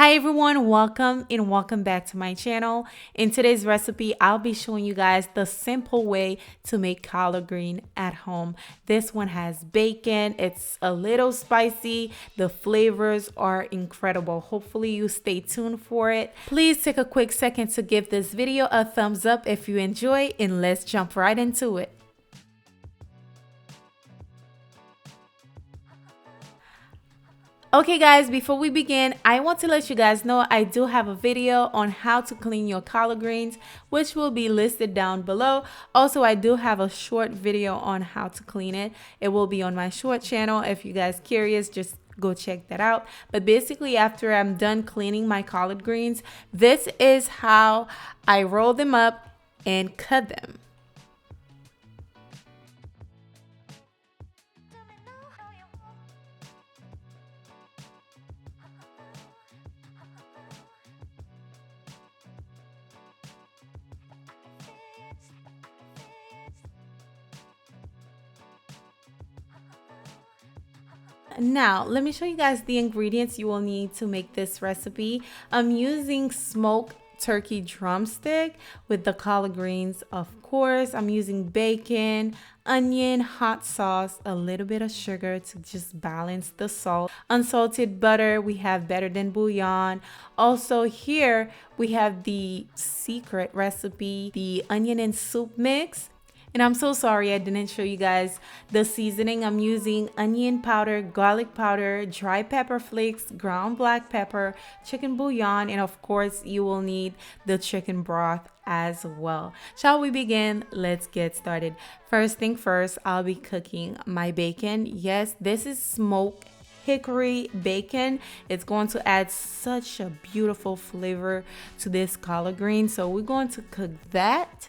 Hi everyone, welcome back to my channel. In today's recipe, I'll be showing you guys the simple way to make collard green at home. This one has bacon, it's a little spicy, the flavors are incredible. Hopefully you stay tuned for it. Please take a quick second to give this video a thumbs up if you enjoy, and let's jump right into it. Okay guys, before we begin, I want to let you guys know I do have a video on how to clean your collard greens, which will be listed down below. Also, I do have a short video on how to clean it. It will be on my short channel. If you guys curious, just go check that out. But basically, after I'm done cleaning my collard greens, this is how I roll them up and cut them. Now, let me show you guys the ingredients you will need to make this recipe. I'm using smoked turkey drumstick with the collard greens, of course. I'm using bacon, onion, hot sauce, a little bit of sugar to just balance the salt. Unsalted butter, we have better than bouillon. Also here, we have the secret recipe, the onion and soup mix. And I'm so sorry I didn't show you guys the seasoning. I'm using onion powder, garlic powder, dry pepper flakes, ground black pepper, chicken bouillon, and of course you will need the chicken broth as well. Shall we begin? Let's get started. First thing first, I'll be cooking my bacon. Yes, this is smoked hickory bacon. It's going to add such a beautiful flavor to this collard green. So we're going to cook that.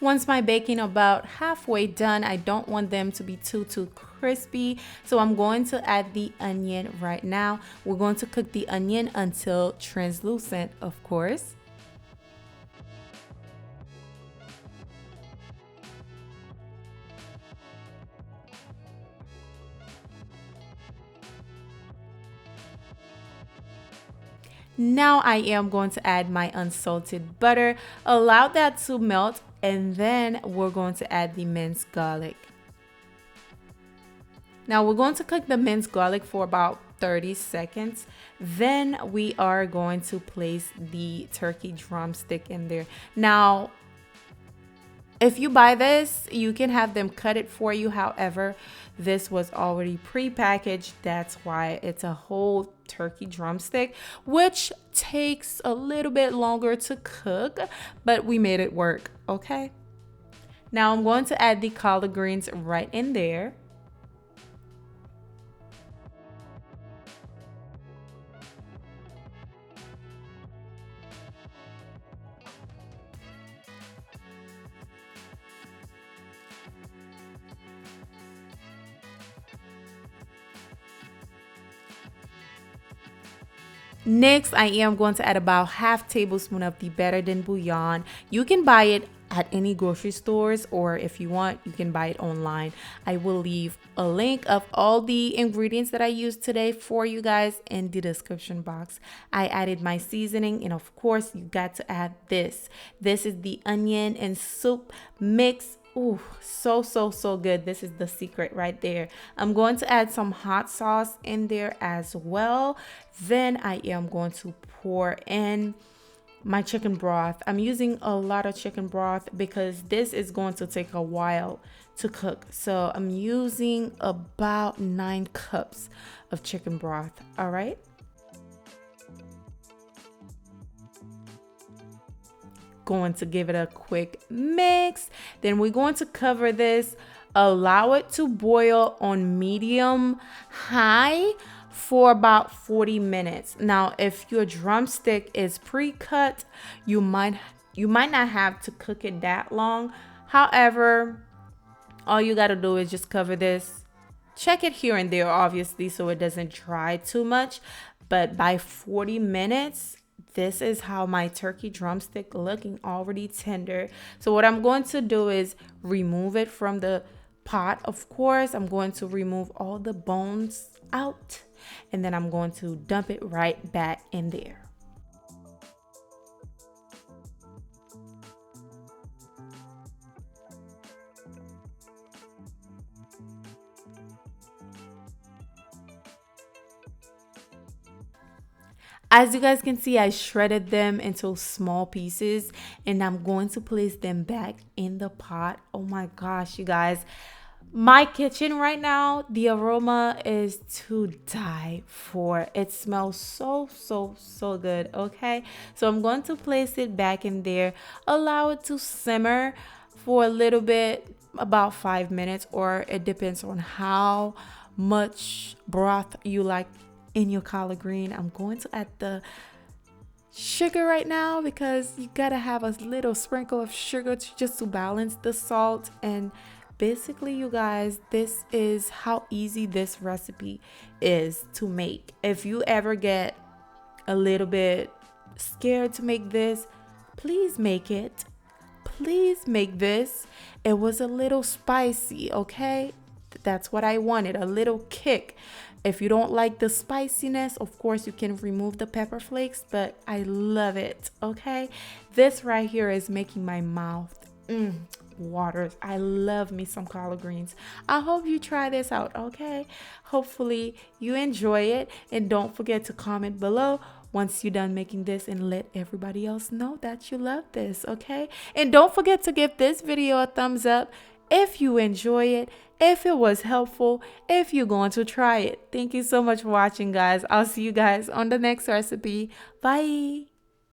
Once my bacon about halfway done, I don't want them to be too crispy, so I'm going to add the onion right now. We're going to cook the onion until translucent, of course. Now I am going to add my unsalted butter, allow that to melt, and then we're going to add the minced garlic. Now we're going to cook the minced garlic for about 30 seconds. Then we are going to place the turkey drumstick in there. Now, if you buy this, you can have them cut it for you. However, this was already pre-packaged. That's why it's a whole turkey drumstick, which takes a little bit longer to cook, but we made it work, okay? Now I'm going to add the collard greens right in there. Next, I am going to add about half tablespoon of the better than bouillon. You can buy it at any grocery stores, or if you want, you can buy it online. I will leave a link of all the ingredients that I used today for you guys in the description box. I added my seasoning, and of course, you got to add this. This is the onion and soup mix. Ooh, so good. This is the secret right there. I'm going to add some hot sauce in there as well. Then I am going to pour in my chicken broth. I'm using a lot of chicken broth because this is going to take a while to cook. So I'm using about 9 cups of chicken broth. All right. Going to give it a quick mix. Then we're going to cover this, allow it to boil on medium high for about 40 minutes. Now, if your drumstick is pre-cut, you might not have to cook it that long. However, all you got to do is just cover this. Check it here and there, obviously, so it doesn't dry too much. But by 40 minutes, this is how my turkey drumstick looking, already tender. So what I'm going to do is remove it from the pot, of course, I'm going to remove all the bones out, and then I'm going to dump it right back in there. As you guys can see, I shredded them into small pieces, and I'm going to place them back in the pot. Oh my gosh, you guys. My kitchen right now, the aroma is to die for. It smells so good, okay? So I'm going to place it back in there, allow it to simmer for a little bit, about 5 minutes, or it depends on how much broth you like in your collard green. I'm going to add the sugar right now because you gotta have a little sprinkle of sugar just to balance the salt. And basically, you guys, this is how easy this recipe is to make. If you ever get a little bit scared to make this, please make it. Please make this. It was a little spicy, okay? That's what I wanted, a little kick. If you don't like the spiciness, of course you can remove the pepper flakes, but I love it, okay? This right here is making my mouth waters. I love me some collard greens. I hope you try this out, okay? Hopefully you enjoy it, and don't forget to comment below once you're done making this and let everybody else know that you love this, okay? And don't forget to give this video a thumbs up if you enjoy it, if it was helpful, if you're going to try it. Thank you so much for watching, guys. I'll see you guys on the next recipe. Bye.